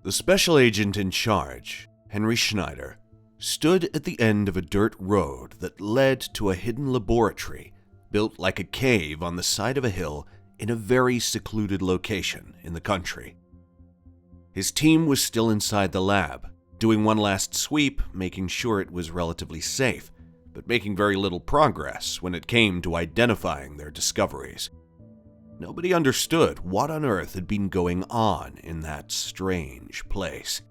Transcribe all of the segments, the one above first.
The special agent in charge, Henry Schneider, stood at the end of a dirt road that led to a hidden laboratory built like a cave on the side of a hill in a very secluded location in the country. His team was still inside the lab, doing one last sweep, making sure it was relatively safe, but making very little progress when it came to identifying their discoveries. Nobody understood what on earth had been going on in that strange place.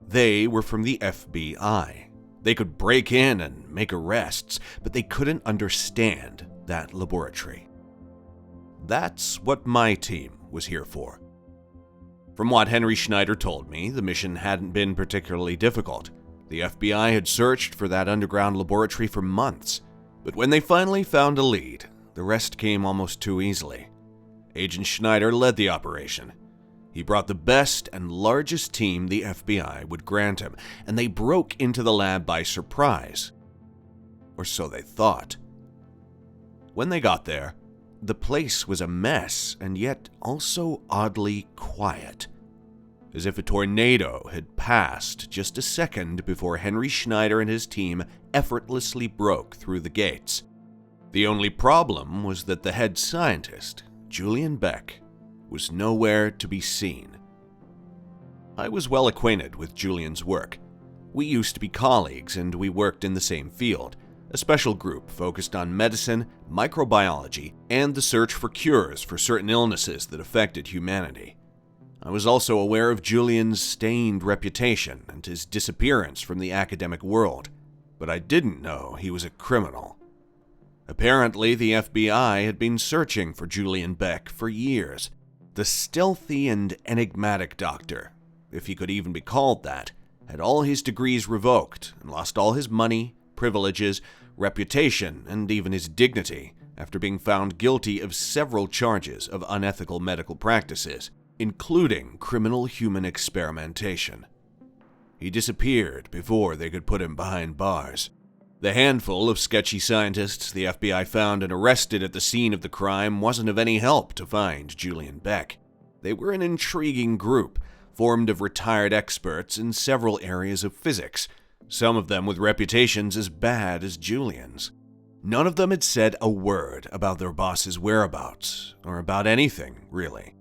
They were from the FBI. They could break in and make arrests, but they couldn't understand that laboratory. That's what my team was here for. From what Henry Schneider told me, the mission hadn't been particularly difficult. The FBI had searched for that underground laboratory for months, but when they finally found a lead, the rest came almost too easily. Agent Schneider led the operation. He brought the best and largest team the FBI would grant him, and they broke into the lab by surprise. Or so they thought. When they got there, the place was a mess and yet also oddly quiet, as if a tornado had passed just a second before Henry Schneider and his team effortlessly broke through the gates. The only problem was that the head scientist, Julian Beck, was nowhere to be seen. I was well acquainted with Julian's work. We used to be colleagues and we worked in the same field, a special group focused on medicine, microbiology, and the search for cures for certain illnesses that affected humanity. I was also aware of Julian's stained reputation and his disappearance from the academic world, but I didn't know he was a criminal. Apparently, the FBI had been searching for Julian Beck for years. The stealthy and enigmatic doctor, if he could even be called that, had all his degrees revoked and lost all his money, privileges, reputation, and even his dignity after being found guilty of several charges of unethical medical practices, including criminal human experimentation. He disappeared before they could put him behind bars. The handful of sketchy scientists the FBI found and arrested at the scene of the crime wasn't of any help to find Julian Beck. They were an intriguing group, formed of retired experts in several areas of physics, some of them with reputations as bad as Julian's. None of them had said a word about their boss's whereabouts, or about anything, really.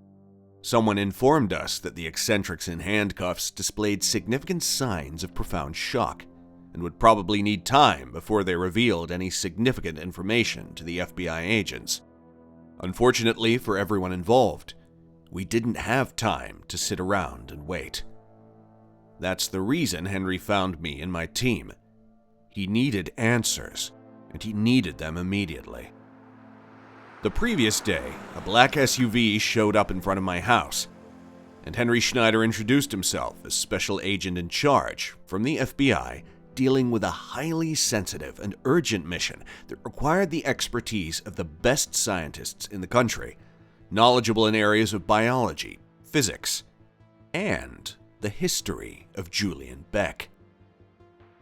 Someone informed us that the eccentrics in handcuffs displayed significant signs of profound shock, and would probably need time before they revealed any significant information to the FBI agents. Unfortunately for everyone involved, we didn't have time to sit around and wait. That's the reason Henry found me and my team. He needed answers, and he needed them immediately. The previous day, a black SUV showed up in front of my house, and Henry Schneider introduced himself as special agent in charge from the FBI, dealing with a highly sensitive and urgent mission that required the expertise of the best scientists in the country, knowledgeable in areas of biology, physics, and the history of Julian Beck.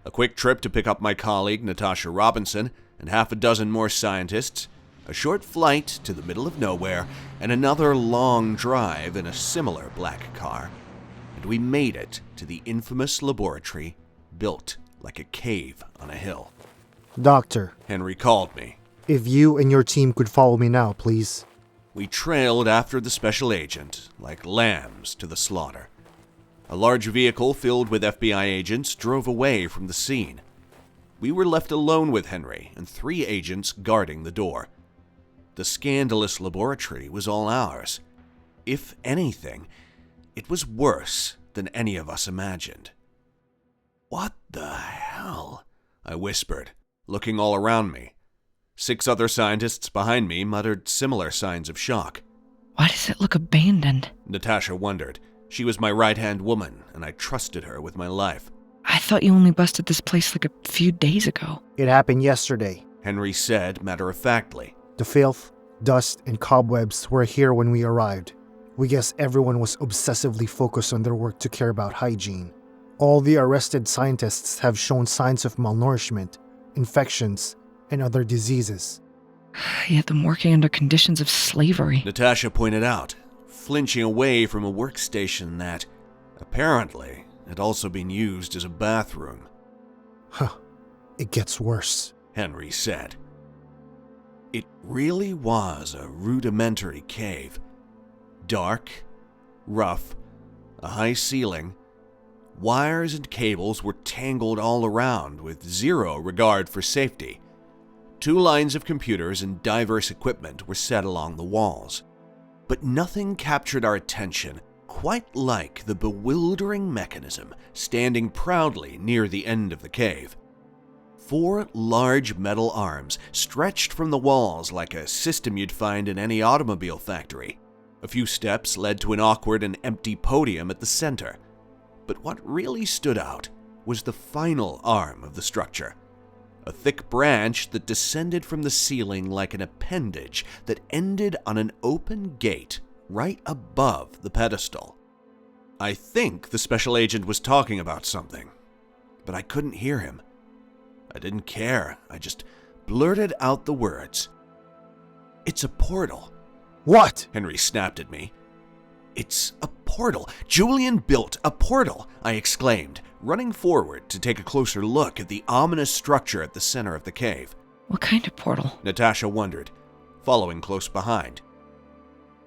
A quick trip to pick up my colleague Natasha Robinson and half a dozen more scientists, a short flight to the middle of nowhere, and another long drive in a similar black car, and we made it to the infamous laboratory built like a cave on a hill. Doctor, Henry called me. If you and your team could follow me now, please. We trailed after the special agent like lambs to the slaughter. A large vehicle filled with FBI agents drove away from the scene. We were left alone with Henry and 3 agents guarding the door. The scandalous laboratory was all ours. If anything, it was worse than any of us imagined. "What the hell?" I whispered, looking all around me. 6 other scientists behind me muttered similar signs of shock. Why does it look abandoned? Natasha wondered. She was my right-hand woman, and I trusted her with my life. I thought you only busted this place like a few days ago. It happened yesterday. Henry said matter-of-factly. The filth, dust, and cobwebs were here when we arrived. We guess everyone was obsessively focused on their work to care about hygiene. All the arrested scientists have shown signs of malnourishment, infections, and other diseases. Yet them working under conditions of slavery. Natasha pointed out, flinching away from a workstation that, Apparently, it had also been used as a bathroom. Huh. It gets worse, Henry said. It really was a rudimentary cave. Dark, rough, a high ceiling. Wires and cables were tangled all around with zero regard for safety. 2 lines of computers and diverse equipment were set along the walls. But nothing captured our attention quite like the bewildering mechanism standing proudly near the end of the cave. 4 large metal arms stretched from the walls like a system you'd find in any automobile factory. A few steps led to an awkward and empty podium at the center. But what really stood out was the final arm of the structure. A thick branch that descended from the ceiling like an appendage that ended on an open gate right above the pedestal. I think the special agent was talking about something, but I couldn't hear him. I didn't care. I just blurted out the words. "It's a portal." What? Henry snapped at me. "It's a portal. Julian built a portal," I exclaimed, running forward to take a closer look at the ominous structure at the center of the cave. What kind of portal? Natasha wondered, following close behind.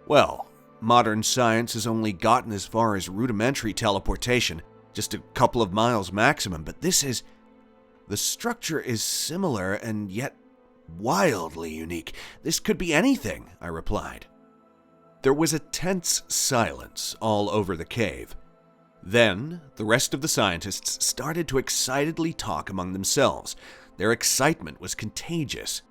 Well, modern science has only gotten as far as rudimentary teleportation, just a couple of miles maximum, but the structure is similar and yet wildly unique. This could be anything, I replied. There was a tense silence all over the cave. Then, the rest of the scientists started to excitedly talk among themselves. Their excitement was contagious.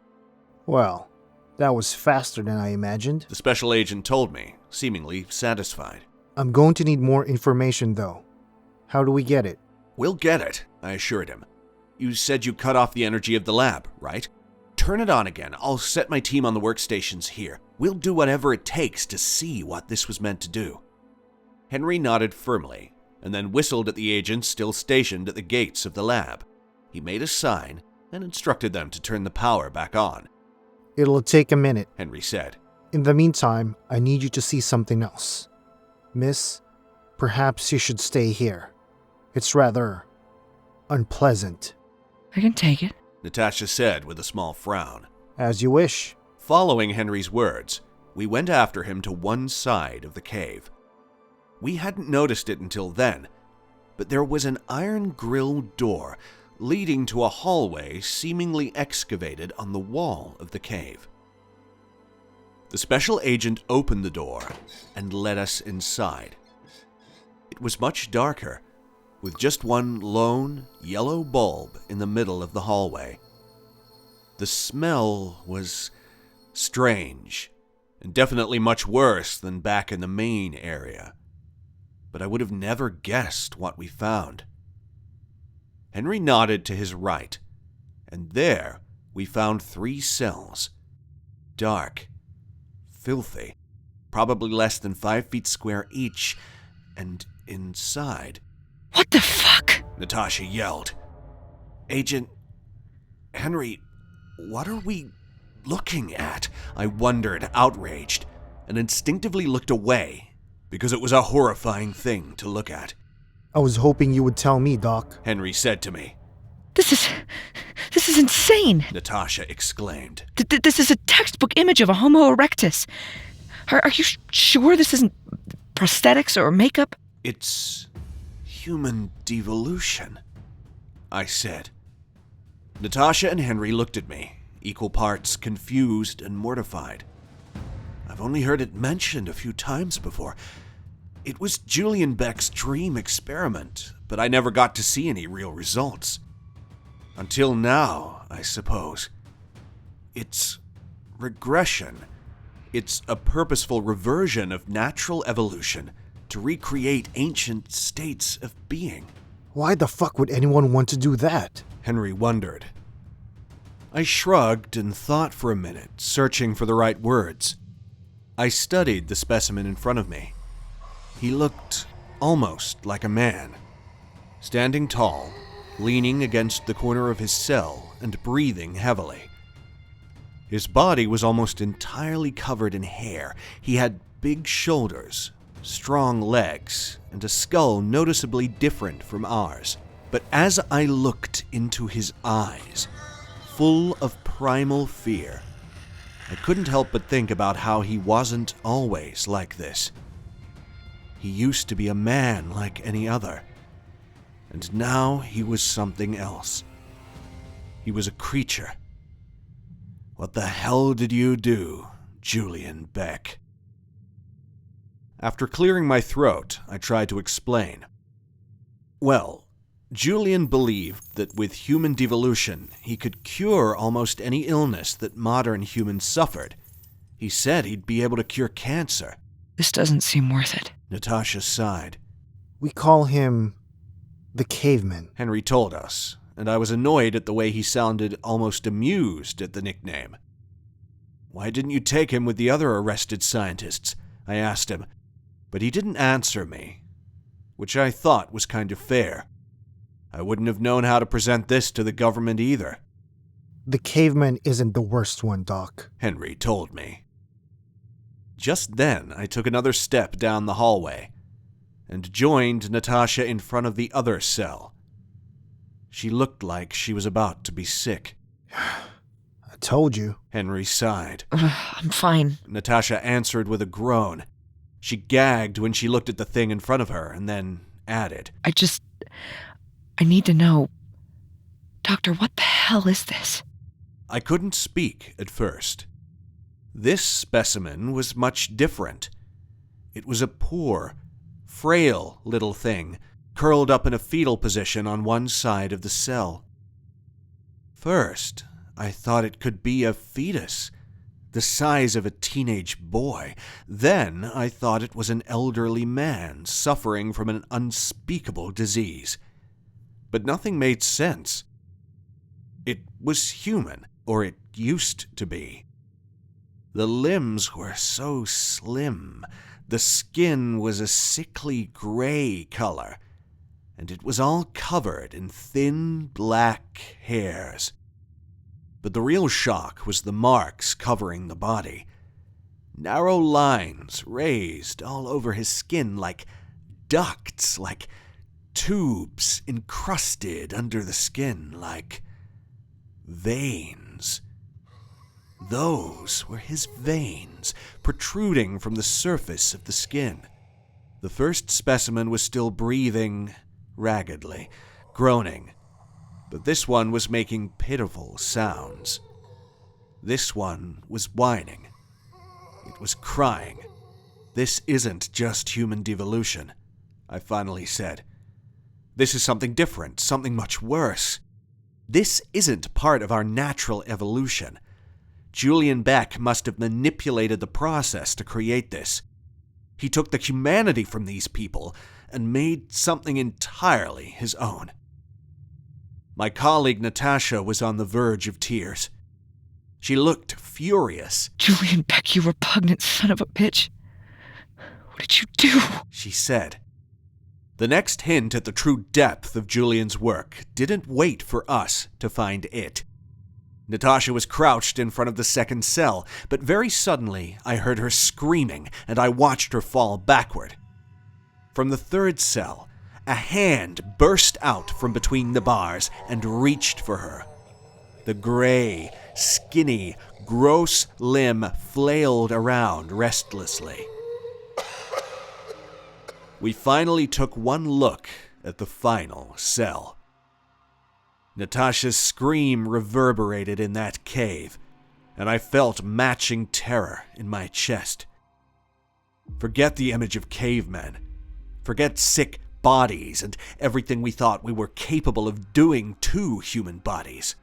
Well, that was faster than I imagined. The special agent told me, seemingly satisfied. I'm going to need more information, though. How do we get it? We'll get it, I assured him. You said you cut off the energy of the lab, right? Turn it on again. I'll set my team on the workstations here. We'll do whatever it takes to see what this was meant to do. Henry nodded firmly, and then whistled at the agents still stationed at the gates of the lab. He made a sign and instructed them to turn the power back on. It'll take a minute, Henry said. In the meantime, I need you to see something else. Miss, perhaps you should stay here. It's rather unpleasant. I can take it. Natasha said with a small frown. As you wish. Following Henry's words, we went after him to one side of the cave. We hadn't noticed it until then, but there was an iron-grilled door leading to a hallway seemingly excavated on the wall of the cave. The special agent opened the door and led us inside. It was much darker, with just one lone, yellow bulb in the middle of the hallway. The smell was strange, and definitely much worse than back in the main area. But I would have never guessed what we found. Henry nodded to his right, and there we found 3 cells. Dark, filthy, probably less than 5 feet square each, and inside... What the fuck? Natasha yelled. Agent Henry, what are we looking at? I wondered, outraged, and instinctively looked away, because it was a horrifying thing to look at. I was hoping you would tell me, Doc. Henry said to me. This is insane! Natasha exclaimed. This is a textbook image of a Homo erectus. Are you sure this isn't prosthetics or makeup? It's human devolution, I said. Natasha and Henry looked at me, equal parts confused and mortified. I've only heard it mentioned a few times before. It was Julian Beck's dream experiment, but I never got to see any real results. Until now, I suppose. It's regression. It's a purposeful reversion of natural evolution to recreate ancient states of being. Why the fuck would anyone want to do that? Henry wondered. I shrugged and thought for a minute, searching for the right words. I studied the specimen in front of me. He looked almost like a man, standing tall, leaning against the corner of his cell and breathing heavily. His body was almost entirely covered in hair. He had big shoulders, strong legs, and a skull noticeably different from ours. But as I looked into his eyes, full of primal fear, I couldn't help but think about how he wasn't always like this. He used to be a man like any other, and now he was something else. He was a creature. What the hell did you do, Julian Beck? After clearing my throat, I tried to explain. Well, Julian believed that with human devolution, he could cure almost any illness that modern humans suffered. He said he'd be able to cure cancer. This doesn't seem worth it. Natasha sighed. We call him the caveman. Henry told us, and I was annoyed at the way he sounded almost amused at the nickname. Why didn't you take him with the other arrested scientists? I asked him, but he didn't answer me, which I thought was kind of fair. I wouldn't have known how to present this to the government either. The caveman isn't the worst one, Doc. Henry told me. Just then, I took another step down the hallway and joined Natasha in front of the other cell. She looked like she was about to be sick. I told you. Henry sighed. I'm fine. Natasha answered with a groan. She gagged when she looked at the thing in front of her and then added, I need to know. Doctor, what the hell is this? I couldn't speak at first. This specimen was much different. It was a poor, frail little thing, curled up in a fetal position on one side of the cell. First, I thought it could be a fetus, the size of a teenage boy. Then I thought it was an elderly man suffering from an unspeakable disease. But nothing made sense. It was human, or it used to be. The limbs were so slim, the skin was a sickly gray color, and it was all covered in thin black hairs. But the real shock was the marks covering the body. Narrow lines raised all over his skin like ducts, like tubes encrusted under the skin, like veins. Those were his veins, protruding from the surface of the skin. The first specimen was still breathing raggedly, groaning, but this one was making pitiful sounds. This one was whining. It was crying. This isn't just human devolution, I finally said. This is something different, something much worse. This isn't part of our natural evolution. Julian Beck must have manipulated the process to create this. He took the humanity from these people and made something entirely his own. My colleague Natasha was on the verge of tears. She looked furious. Julian Beck, you repugnant son of a bitch. What did you do? She said. The next hint at the true depth of Julian's work didn't wait for us to find it. Natasha was crouched in front of the second cell, but very suddenly I heard her screaming and I watched her fall backward. From the third cell, a hand burst out from between the bars and reached for her. The gray, skinny, gross limb flailed around restlessly. We finally took one look at the final cell. Natasha's scream reverberated in that cave, and I felt matching terror in my chest. Forget the image of cavemen. Forget sick bodies and everything we thought we were capable of doing to human bodies.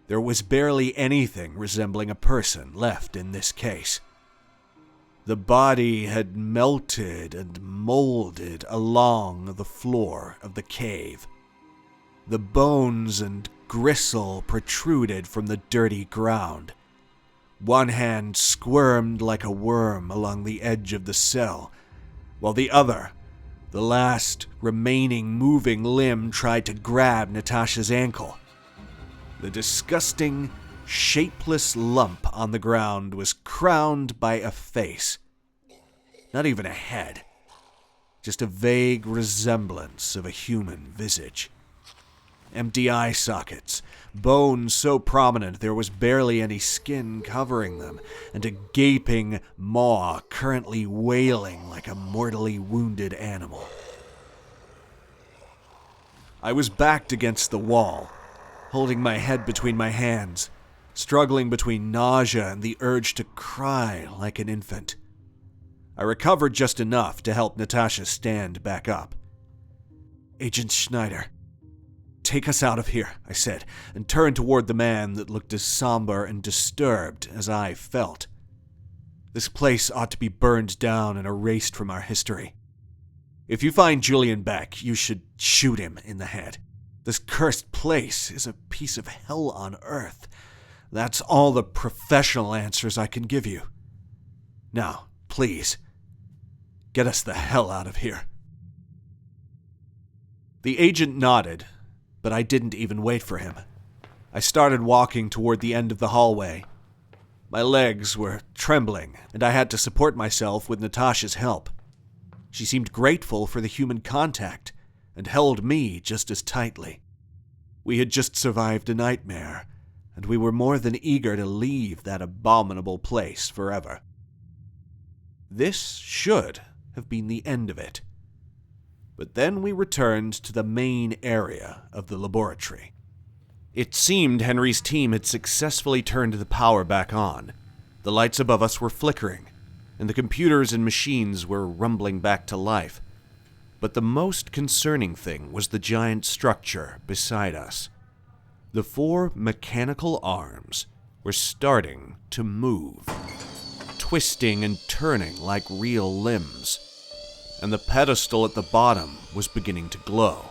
There was barely anything resembling a person left in this case. The body had melted and molded along the floor of the cave. The bones and gristle protruded from the dirty ground. One hand squirmed like a worm along the edge of the cell, while the other, the last remaining moving limb, tried to grab Natasha's ankle. The disgusting, shapeless lump on the ground was crowned by a face. Not even a head, just a vague resemblance of a human visage. Empty eye sockets, bones so prominent there was barely any skin covering them, and a gaping maw currently wailing like a mortally wounded animal. I was backed against the wall, holding my head between my hands, struggling between nausea and the urge to cry like an infant. I recovered just enough to help Natasha stand back up. "Agent Schneider, take us out of here," I said, and turned toward the man that looked as somber and disturbed as I felt. "This place ought to be burned down and erased from our history. If you find Julian Beck, you should shoot him in the head. This cursed place is a piece of hell on earth. That's all the professional answers I can give you. Now, please, get us the hell out of here." The agent nodded, but I didn't even wait for him. I started walking toward the end of the hallway. My legs were trembling, and I had to support myself with Natasha's help. She seemed grateful for the human contact, and held me just as tightly. We had just survived a nightmare, and we were more than eager to leave that abominable place forever. This should have been the end of it. But then we returned to the main area of the laboratory. It seemed Henry's team had successfully turned the power back on. The lights above us were flickering, and the computers and machines were rumbling back to life. But the most concerning thing was the giant structure beside us. The 4 mechanical arms were starting to move, twisting and turning like real limbs, and the pedestal at the bottom was beginning to glow.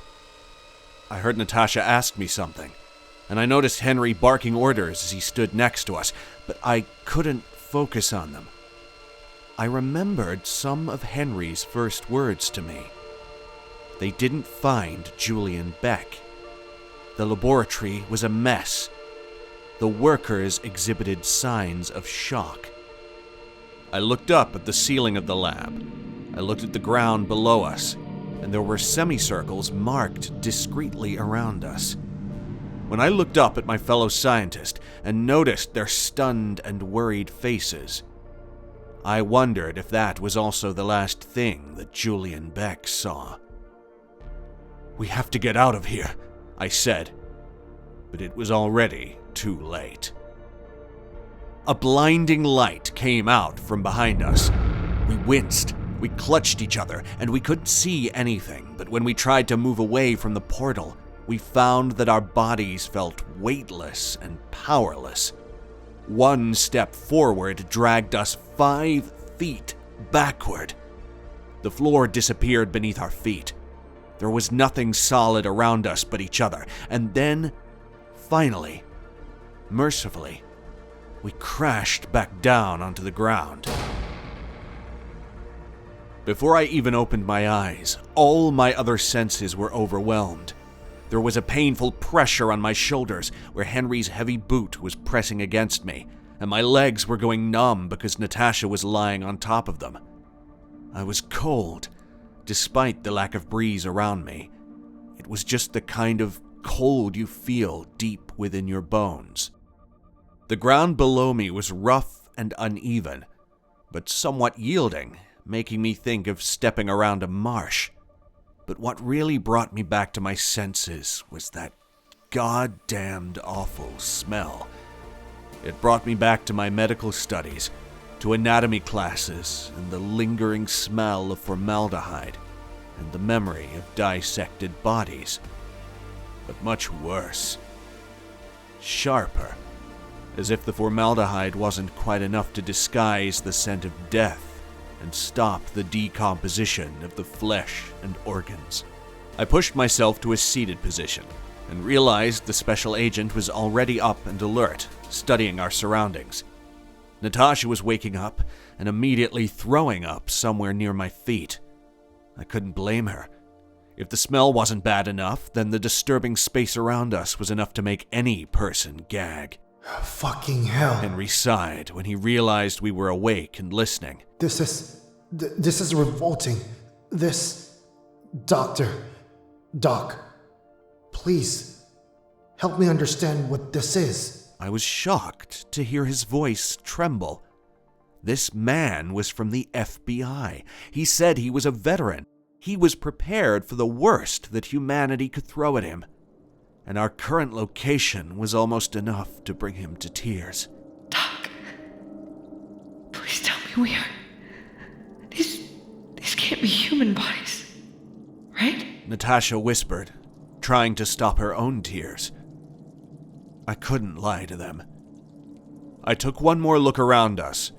I heard Natasha ask me something, and I noticed Henry barking orders as he stood next to us, but I couldn't focus on them. I remembered some of Henry's first words to me. They didn't find Julian Beck. The laboratory was a mess. The workers exhibited signs of shock. I looked up at the ceiling of the lab. I looked at the ground below us, and there were semicircles marked discreetly around us. When I looked up at my fellow scientist and noticed their stunned and worried faces, I wondered if that was also the last thing that Julian Beck saw. "We have to get out of here," I said, but it was already too late. A blinding light came out from behind us. We winced, we clutched each other, and we couldn't see anything, but when we tried to move away from the portal, we found that our bodies felt weightless and powerless. One step forward dragged us 5 feet backward. The floor disappeared beneath our feet. There was nothing solid around us but each other, and then, finally, mercifully, we crashed back down onto the ground. Before I even opened my eyes, all my other senses were overwhelmed. There was a painful pressure on my shoulders where Henry's heavy boot was pressing against me, and my legs were going numb because Natasha was lying on top of them. I was cold, despite the lack of breeze around me. It was just the kind of cold you feel deep within your bones. The ground below me was rough and uneven, but somewhat yielding, making me think of stepping around a marsh. But what really brought me back to my senses was that goddamned awful smell. It brought me back to my medical studies, to anatomy classes, and the lingering smell of formaldehyde, and the memory of dissected bodies. But much worse. Sharper, as if the formaldehyde wasn't quite enough to disguise the scent of death and stop the decomposition of the flesh and organs. I pushed myself to a seated position and realized the special agent was already up and alert, studying our surroundings. Natasha was waking up and immediately throwing up somewhere near my feet. I couldn't blame her. If the smell wasn't bad enough, then the disturbing space around us was enough to make any person gag. Fucking hell. Henry sighed when he realized we were awake and listening. This is revolting. This... Doc, please, help me understand what this is. I was shocked to hear his voice tremble. This man was from the FBI. He said he was a veteran. He was prepared for the worst that humanity could throw at him. And our current location was almost enough to bring him to tears. Doc, please tell me we are... These can't be human bodies, right? Natasha whispered, trying to stop her own tears. I couldn't lie to them. I took one more look around us.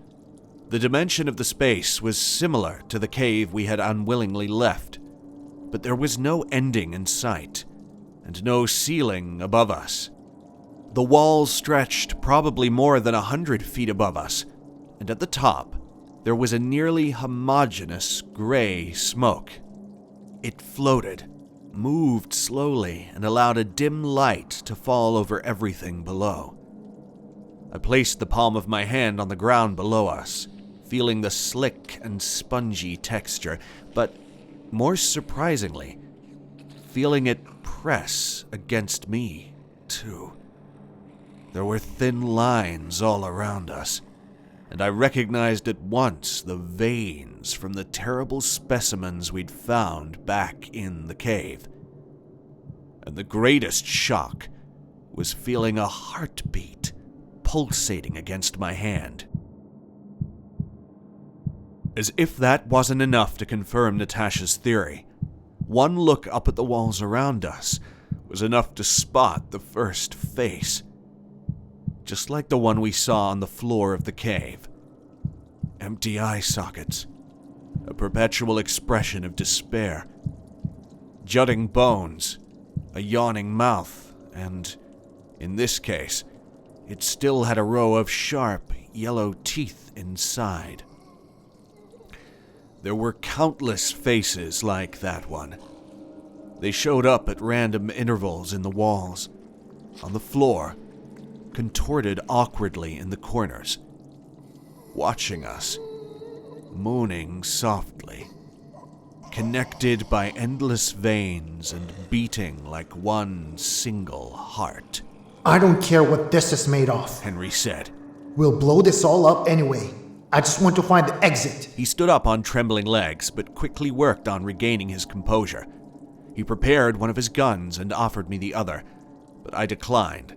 The dimension of the space was similar to the cave we had unwillingly left, but there was no ending in sight, and no ceiling above us. The walls stretched probably more than 100 feet above us, and at the top, there was a nearly homogeneous gray smoke. It floated, moved slowly, and allowed a dim light to fall over everything below. I placed the palm of my hand on the ground below us, feeling the slick and spongy texture, but more surprisingly, feeling it press against me, too. There were thin lines all around us, and I recognized at once the veins from the terrible specimens we'd found back in the cave. And the greatest shock was feeling a heartbeat pulsating against my hand. As if that wasn't enough to confirm Natasha's theory, one look up at the walls around us was enough to spot the first face. Just like the one we saw on the floor of the cave. Empty eye sockets, a perpetual expression of despair, jutting bones, a yawning mouth, and, in this case, it still had a row of sharp, yellow teeth inside. There were countless faces like that one. They showed up at random intervals in the walls, on the floor, contorted awkwardly in the corners, watching us, moaning softly, connected by endless veins and beating like one single heart. I don't care what this is made of, Henry said. We'll blow this all up anyway. I just want to find the exit. He stood up on trembling legs, but quickly worked on regaining his composure. He prepared one of his guns and offered me the other, but I declined.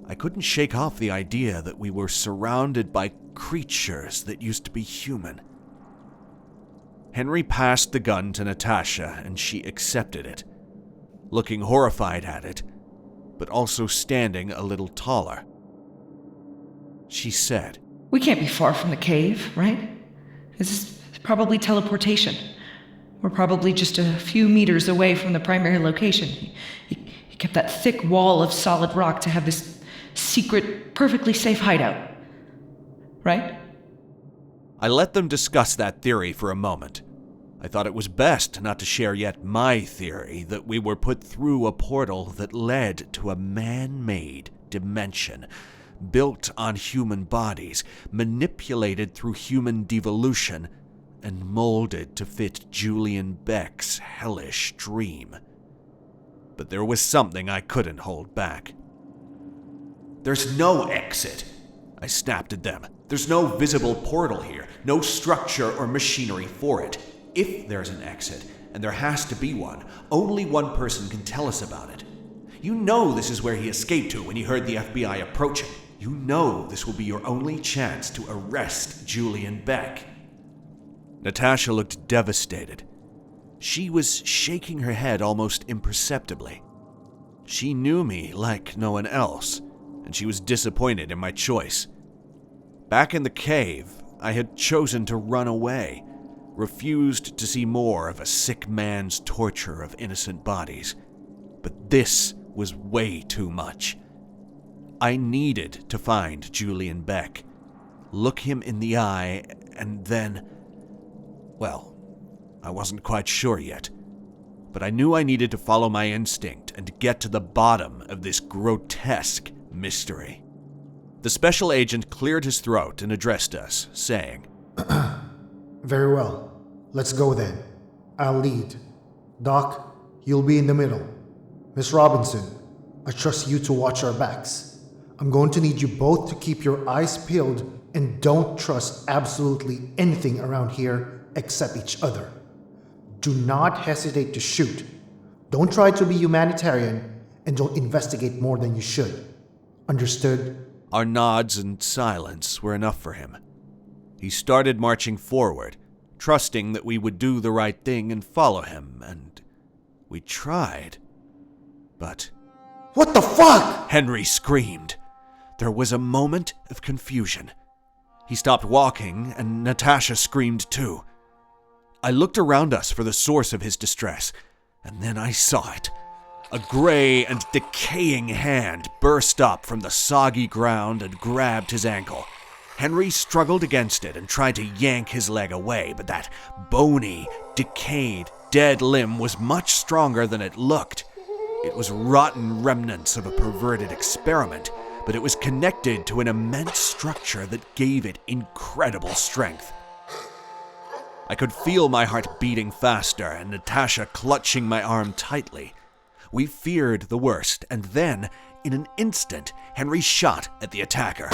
I couldn't shake off the idea that we were surrounded by creatures that used to be human. Henry passed the gun to Natasha, and she accepted it, looking horrified at it, but also standing a little taller. She said, We can't be far from the cave, right? This is probably teleportation. We're probably just a few meters away from the primary location. He kept that thick wall of solid rock to have this secret, perfectly safe hideout. Right? I let them discuss that theory for a moment. I thought it was best not to share yet my theory that we were put through a portal that led to a man-made dimension, built on human bodies, manipulated through human devolution, and molded to fit Julian Beck's hellish dream. But there was something I couldn't hold back. There's no exit, I snapped at them. There's no visible portal here, no structure or machinery for it. If there's an exit, and there has to be one, only one person can tell us about it. You know this is where he escaped to when he heard the FBI approaching. You know this will be your only chance to arrest Julian Beck. Natasha looked devastated. She was shaking her head almost imperceptibly. She knew me like no one else, and she was disappointed in my choice. Back in the cave, I had chosen to run away, refused to see more of a sick man's torture of innocent bodies. But this was way too much. I needed to find Julian Beck, look him in the eye, and then... Well, I wasn't quite sure yet, but I knew I needed to follow my instinct and get to the bottom of this grotesque mystery. The special agent cleared his throat and addressed us, saying, Very well. Let's go then. I'll lead. Doc, you'll be in the middle. Miss Robinson, I trust you to watch our backs. I'm going to need you both to keep your eyes peeled and don't trust absolutely anything around here except each other. Do not hesitate to shoot. Don't try to be humanitarian and don't investigate more than you should. Understood? Our nods and silence were enough for him. He started marching forward, trusting that we would do the right thing and follow him, and we tried. But... What the fuck? Henry screamed. There was a moment of confusion. He stopped walking, and Natasha screamed too. I looked around us for the source of his distress, and then I saw it. A gray and decaying hand burst up from the soggy ground and grabbed his ankle. Henry struggled against it and tried to yank his leg away, but that bony, decayed, dead limb was much stronger than it looked. It was rotten remnants of a perverted experiment, but it was connected to an immense structure that gave it incredible strength. I could feel my heart beating faster and Natasha clutching my arm tightly. We feared the worst, and then, in an instant, Henry shot at the attacker.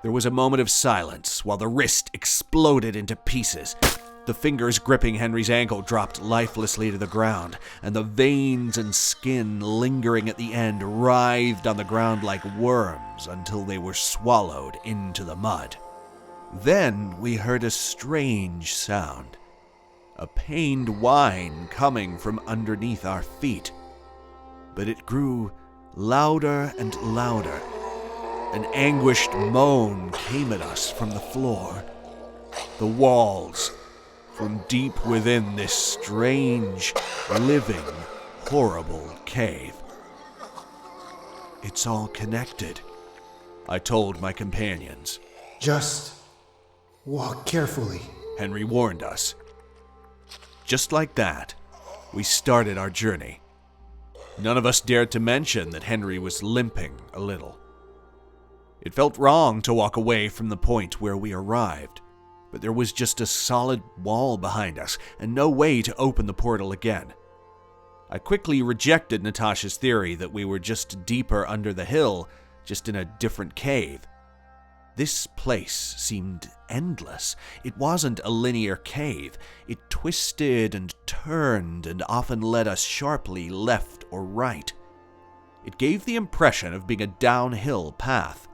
There was a moment of silence while the wrist exploded into pieces. The fingers gripping Henry's ankle dropped lifelessly to the ground, and the veins and skin lingering at the end writhed on the ground like worms until they were swallowed into the mud. Then we heard a strange sound, a pained whine coming from underneath our feet. But it grew louder and louder. An anguished moan came at us from the floor. The walls, from deep within this strange, living, horrible cave. It's all connected, I told my companions. Just walk carefully, Henry warned us. Just like that, we started our journey. None of us dared to mention that Henry was limping a little. It felt wrong to walk away from the point where we arrived, but there was just a solid wall behind us and no way to open the portal again. I quickly rejected Natasha's theory that we were just deeper under the hill, just in a different cave. This place seemed endless. It wasn't a linear cave. It twisted and turned and often led us sharply left or right. It gave the impression of being a downhill path,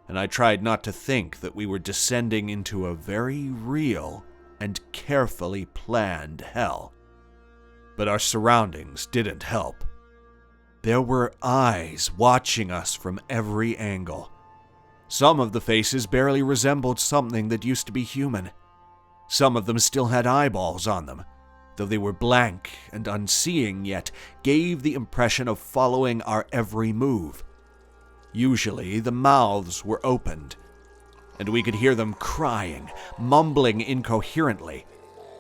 and I tried not to think that we were descending into a very real and carefully planned hell. But our surroundings didn't help. There were eyes watching us from every angle. Some of the faces barely resembled something that used to be human. Some of them still had eyeballs on them, though they were blank and unseeing, yet gave the impression of following our every move. Usually, the mouths were opened, and we could hear them crying, mumbling incoherently,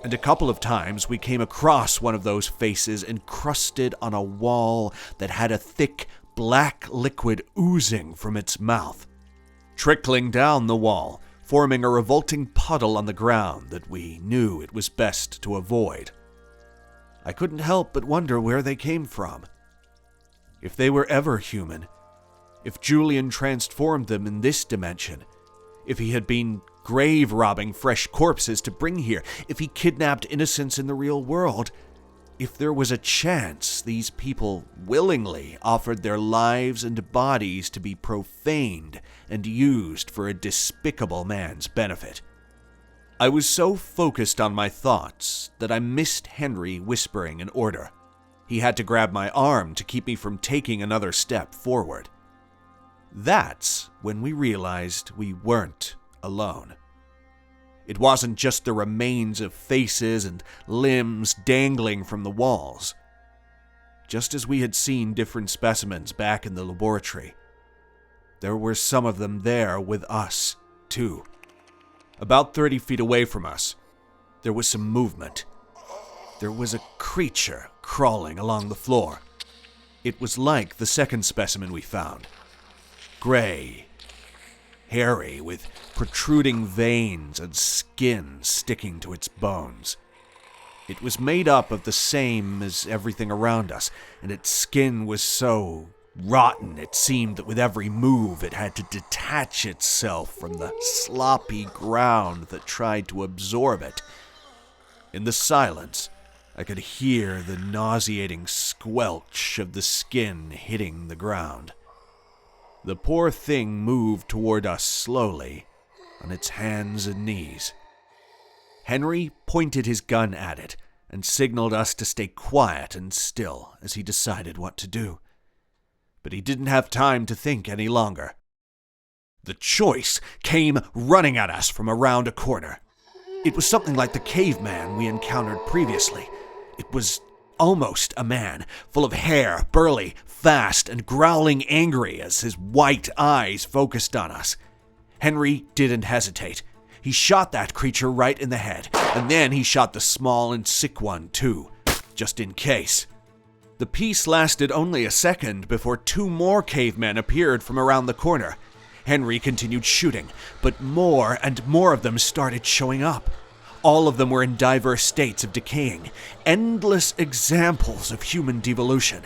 and a couple of times we came across one of those faces encrusted on a wall that had a thick, black liquid oozing from its mouth, trickling down the wall, forming a revolting puddle on the ground that we knew it was best to avoid. I couldn't help but wonder where they came from. If they were ever human, if Julian transformed them in this dimension, if he had been grave robbing fresh corpses to bring here, if he kidnapped innocents in the real world, if there was a chance these people willingly offered their lives and bodies to be profaned and used for a despicable man's benefit. I was so focused on my thoughts that I missed Henry whispering an order. He had to grab my arm to keep me from taking another step forward. That's when we realized we weren't alone. It wasn't just the remains of faces and limbs dangling from the walls. Just as we had seen different specimens back in the laboratory, there were some of them there with us, too. About 30 feet away from us, there was some movement. There was a creature crawling along the floor. It was like the second specimen we found. Gray, hairy, with protruding veins and skin sticking to its bones. It was made up of the same as everything around us, and its skin was so rotten it seemed that with every move it had to detach itself from the sloppy ground that tried to absorb it. In the silence, I could hear the nauseating squelch of the skin hitting the ground. The poor thing moved toward us slowly, on its hands and knees. Henry pointed his gun at it and signaled us to stay quiet and still as he decided what to do. But he didn't have time to think any longer. The choice came running at us from around a corner. It was something like the caveman we encountered previously. It was almost a man, full of hair, burly, fast, and growling angry as his white eyes focused on us. Henry didn't hesitate. He shot that creature right in the head, and then he shot the small and sick one too, just in case. The piece lasted only a second before 2 more cavemen appeared from around the corner. Henry continued shooting, but more and more of them started showing up. All of them were in diverse states of decaying, endless examples of human devolution.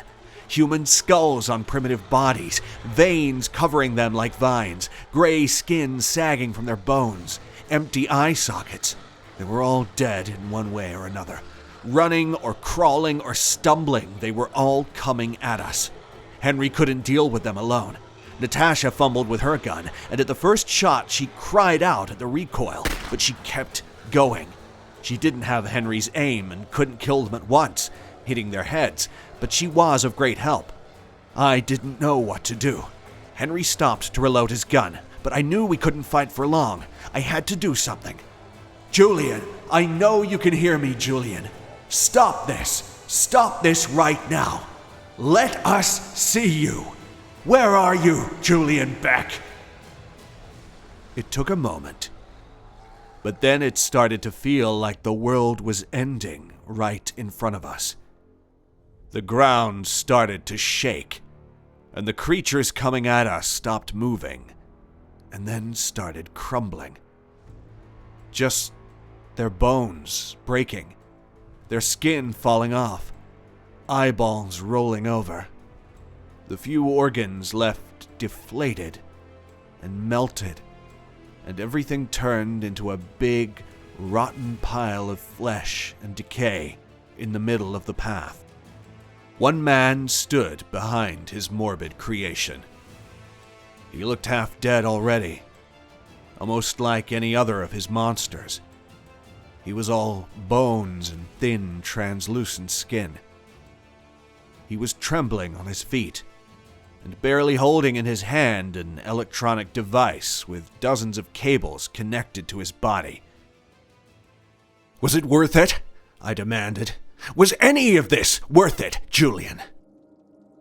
Human skulls on primitive bodies, veins covering them like vines, gray skin sagging from their bones, empty eye sockets. They were all dead in one way or another. Running or crawling or stumbling, they were all coming at us. Henry couldn't deal with them alone. Natasha fumbled with her gun, and at the first shot she cried out at the recoil, but she kept going. She didn't have Henry's aim and couldn't kill them at once, hitting their heads, but she was of great help. I didn't know what to do. Henry stopped to reload his gun, but I knew we couldn't fight for long. I had to do something. Julian, I know you can hear me, Julian. Stop this. Stop this right now. Let us see you. Where are you, Julian Beck? It took a moment, but then it started to feel like the world was ending right in front of us. The ground started to shake, and the creatures coming at us stopped moving, and then started crumbling. Just their bones breaking, their skin falling off, eyeballs rolling over. The few organs left deflated and melted, and everything turned into a big, rotten pile of flesh and decay in the middle of the path. One man stood behind his morbid creation. He looked half dead already, almost like any other of his monsters. He was all bones and thin, translucent skin. He was trembling on his feet, and barely holding in his hand an electronic device with dozens of cables connected to his body. "Was it worth it?" I demanded. "Was any of this worth it, Julian?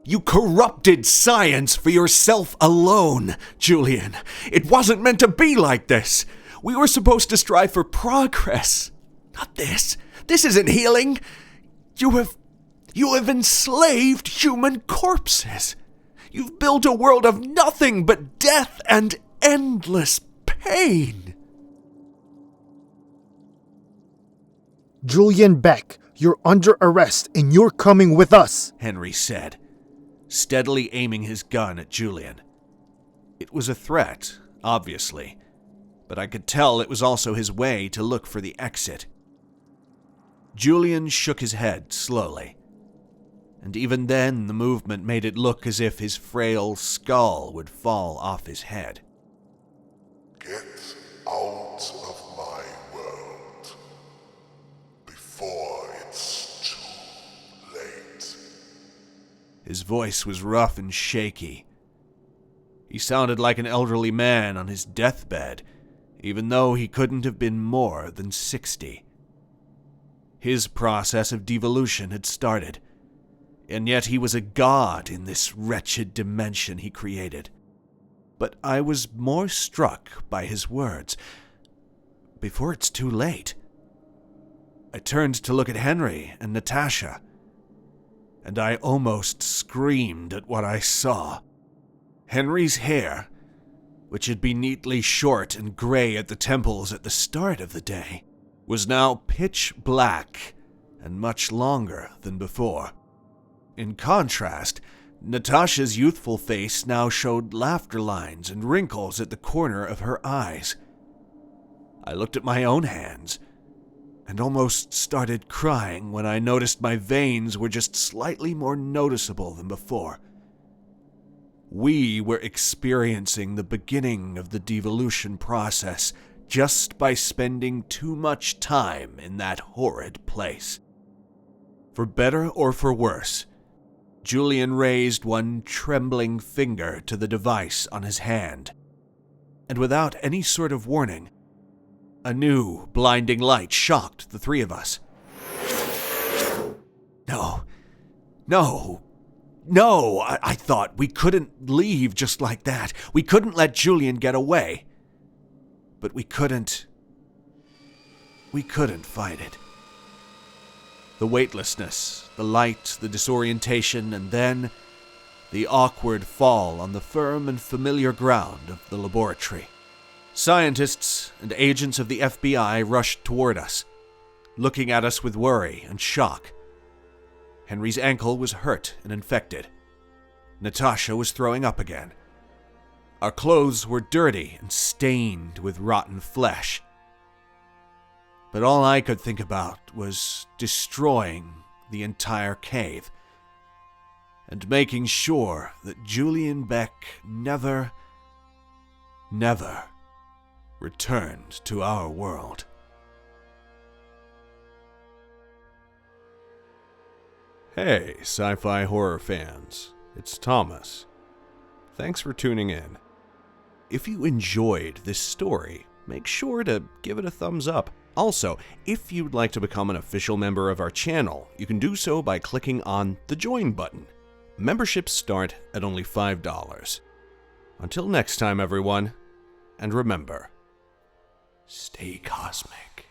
You corrupted science for yourself alone, Julian. It wasn't meant to be like this. We were supposed to strive for progress. Not this. This isn't healing. You have enslaved human corpses. You've built a world of nothing but death and endless pain." Julian Beck, you're under arrest and you're coming with us, Henry said, steadily aiming his gun at Julian. It was a threat, obviously, but I could tell it was also his way to look for the exit. Julian shook his head slowly, and even then the movement made it look as if his frail skull would fall off his head. "Get out of my world before it's too late." His voice was rough and shaky. He sounded like an elderly man on his deathbed, even though he couldn't have been more than 60. His process of devolution had started, and yet he was a god in this wretched dimension he created. But I was more struck by his words. "Before it's too late." I turned to look at Henry and Natasha, and I almost screamed at what I saw. Henry's hair, which had been neatly short and gray at the temples at the start of the day, was now pitch black, and much longer than before. In contrast, Natasha's youthful face now showed laughter lines and wrinkles at the corner of her eyes. I looked at my own hands and almost started crying when I noticed my veins were just slightly more noticeable than before. We were experiencing the beginning of the devolution process just by spending too much time in that horrid place. For better or for worse, Julian raised one trembling finger to the device on his hand, and without any sort of warning, a new blinding light shocked the three of us. No, I thought we couldn't leave just like that. We couldn't let Julian get away. But we couldn't fight it. The weightlessness, the light, the disorientation, and then the awkward fall on the firm and familiar ground of the laboratory. Scientists and agents of the FBI rushed toward us, looking at us with worry and shock. Henry's ankle was hurt and infected. Natasha was throwing up again. Our clothes were dirty and stained with rotten flesh. But all I could think about was destroying the entire cave and making sure that Julian Beck never returned to our world. Hey, sci-fi horror fans, it's Thomas. Thanks for tuning in. If you enjoyed this story, make sure to give it a thumbs up. Also, if you'd like to become an official member of our channel, you can do so by clicking on the Join button. Memberships start at only $5. Until next time, everyone, and remember, stay cosmic.